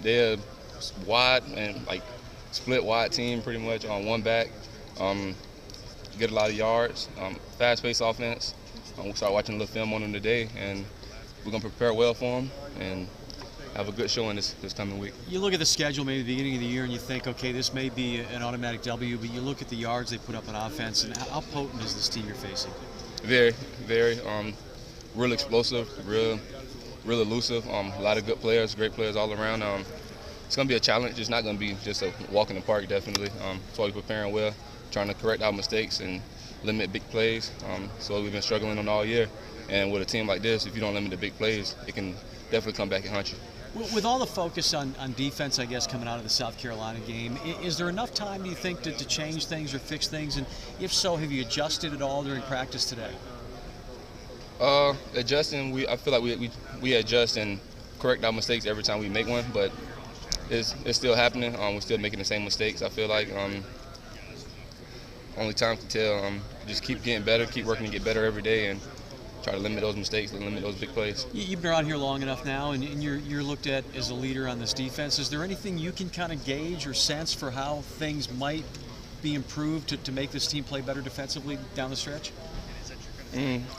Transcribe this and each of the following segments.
They're wide and like split wide team pretty much on one back. Get a lot of yards, fast-paced offense. We'll start watching a little film on them today, and we're going to prepare well for them and have a good showing this coming week. You look at the schedule maybe at the beginning of the year and you think, okay, this may be an automatic W, but you look at the yards they put up on offense, and how potent is this team you're facing? Very, very, real explosive, real elusive. A lot of good players, great players all around. It's going to be a challenge. It's not going to be just a walk in the park, definitely. That's why we're preparing well, trying to correct our mistakes and limit big plays. So we've been struggling on all year. And with a team like this, if you don't limit the big plays, it can definitely come back and hunt you. With all the focus on defense, I guess, coming out of the South Carolina game, is there enough time, do you think, to change things or fix things? And if so, have you adjusted at all during practice today? Adjusting, I feel like we adjust and correct our mistakes every time we make one, but it's still happening. We're still making the same mistakes. I feel like only time can tell. Just keep getting better, keep working to get better every day, and try to limit those mistakes and limit those big plays. You've been around here long enough now, and you're looked at as a leader on this defense. Is there anything you can kind of gauge or sense for how things might be improved to make this team play better defensively down the stretch?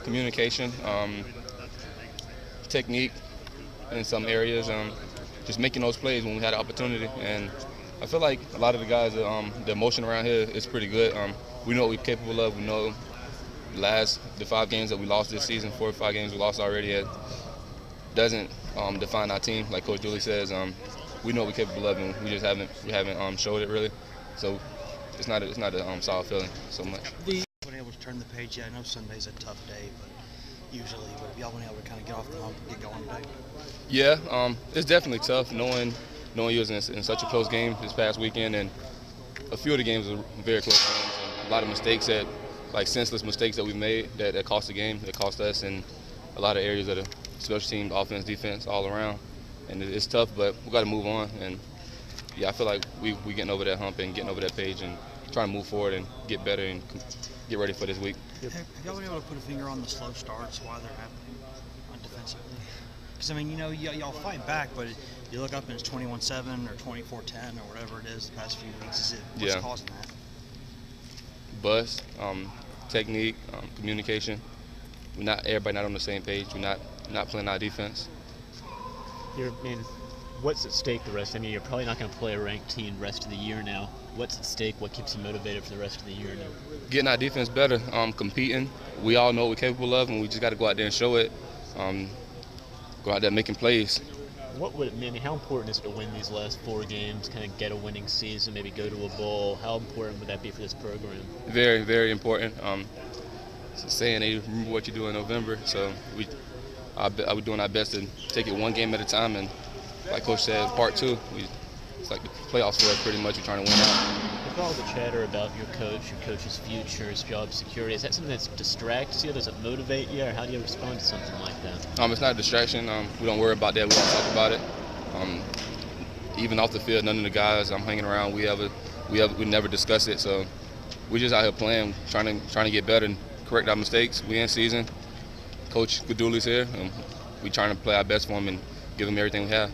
Communication, technique in some areas, just making those plays when we had an opportunity. And I feel like a lot of the guys, the emotion around here is pretty good. We know what we're capable of. We know the 5 games that we lost this season, 4 or 5 games we lost already, it doesn't define our team. Like Coach Dooley says, we know what we're capable of, and we just haven't showed it really. So it's not a solid feeling so much. Been able to turn the page. Yeah, I know Sunday's a tough day, but y'all been able to kind of get off the hump and get going today. Yeah, it's definitely tough knowing you was in such a close game this past weekend, and a few of the games were very close games, and a lot of mistakes senseless mistakes that we made that cost the game, that cost us in a lot of areas of the special teams, offense, defense, all around. And it's tough, but we got to move on. And yeah, I feel like we getting over that hump and getting over that page and trying to move forward and get better and get ready for this week. Have y'all been able to put a finger on the slow starts, why they're happening defensively? Because, I mean, y'all fight back, but you look up and it's 21-7 or 24-10 or whatever it is the past few weeks. What's causing that? Buzz, technique, communication. Everybody not on the same page. We're not playing our defense. What's at stake the rest? I mean, you're probably not going to play a ranked team the rest of the year now. What's at stake? What keeps you motivated for the rest of the year now? Getting our defense better, competing. We all know what we're capable of, and we just got to go out there and show it. Go out there making plays. How important is it to win these last 4 games, kind of get a winning season, maybe go to a bowl? How important would that be for this program? Very, very important. It's saying they remember what you do in November, so we're doing our best to take it one game at a time, and like Coach said, part 2, it's like the playoffs for us pretty much. We're trying to win out. With all the chatter about your coach's future, his job security, is that something that distracts you? Does it motivate you, or how do you respond to something like that? It's not a distraction. We don't worry about that. We don't talk about it. Even off the field, none of the guys I'm hanging around, we never discuss it. So we're just out here playing, trying to get better and correct our mistakes. We in season. Coach Dooley's here, and we trying to play our best for him and give him everything we have.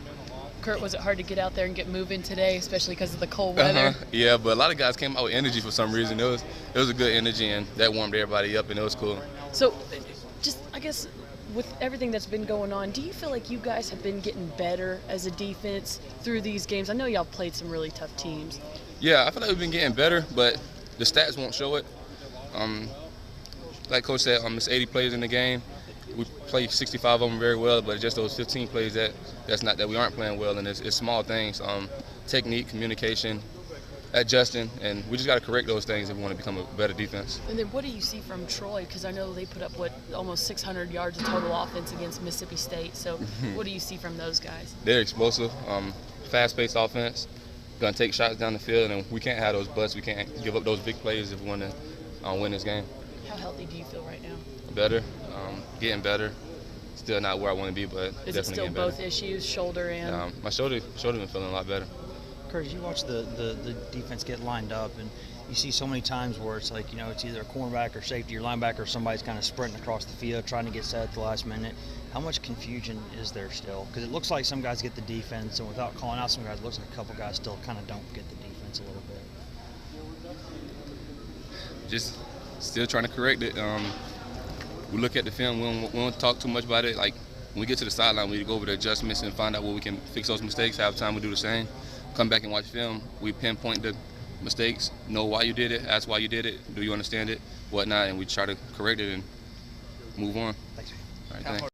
Curt, was it hard to get out there and get moving today, especially because of the cold weather? Yeah, but a lot of guys came out with energy for some reason. It was a good energy, and that warmed everybody up, and it was cool. So, just I guess with everything that's been going on, do you feel like you guys have been getting better as a defense through these games? I know y'all played some really tough teams. Yeah, I feel like we've been getting better, but the stats won't show it. Like Coach said, it's 80 plays in the game. We play 65 of them very well, but just those 15 plays that's not that we aren't playing well, and it's small things, technique, communication, adjusting, and we just got to correct those things if we want to become a better defense. And then what do you see from Troy? Because I know they put up, almost 600 yards of total offense against Mississippi State. So what do you see from those guys? They're explosive, fast-paced offense, going to take shots down the field, and we can't have those busts. We can't give up those big plays if we want to win this game. How healthy do you feel right now? Better, getting better. Still not where I want to be, but is definitely it still getting better. Both issues, shoulder and? My shoulder been feeling a lot better. Curt, as you watch the defense get lined up, and you see so many times where it's like, it's either a cornerback or safety or linebacker or somebody's kind of sprinting across the field trying to get set at the last minute. How much confusion is there still? Because it looks like some guys get the defense, and without calling out some guys, it looks like a couple guys still kind of don't get the defense a little bit. Just still trying to correct it. We look at the film. We don't talk too much about it. Like when we get to the sideline, we go over the adjustments and find out where we can fix those mistakes. Halftime, we do the same. Come back and watch film. We pinpoint the mistakes, know why you did it, ask why you did it, do you understand it, whatnot, and we try to correct it and move on. Thanks. All right, thanks.